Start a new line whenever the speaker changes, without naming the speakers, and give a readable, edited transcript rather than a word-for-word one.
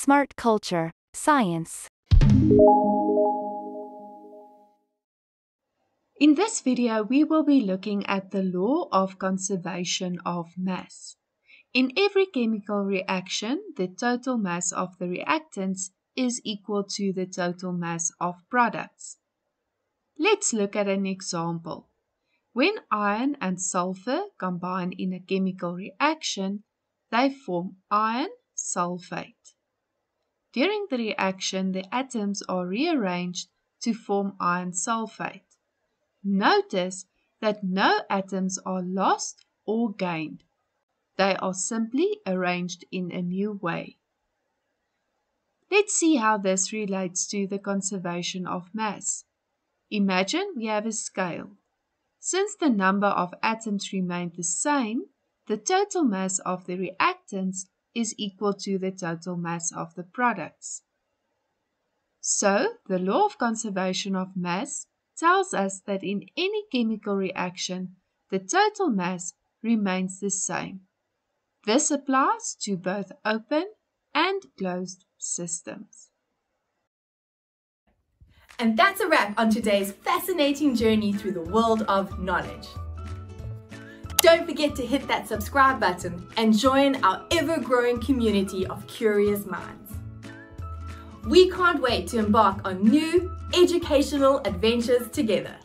Smart Culture, Science.
In this video, we will be looking at the law of conservation of mass. In every chemical reaction, the total mass of the reactants is equal to the total mass of products. Let's look at an example. When iron and sulfur combine in a chemical reaction, they form iron sulfate. During the reaction, the atoms are rearranged to form iron sulfate. Notice that no atoms are lost or gained. They are simply arranged in a new way. Let's see how this relates to the conservation of mass. Imagine we have a scale. Since the number of atoms remain the same, the total mass of the reactants is equal to the total mass of the products. So, the law of conservation of mass tells us that in any chemical reaction, the total mass remains the same. This applies to both open and closed systems.
And that's a wrap on today's fascinating journey through the world of knowledge. Don't forget to hit that subscribe button and join our ever-growing community of curious minds. We can't wait to embark on new educational adventures together.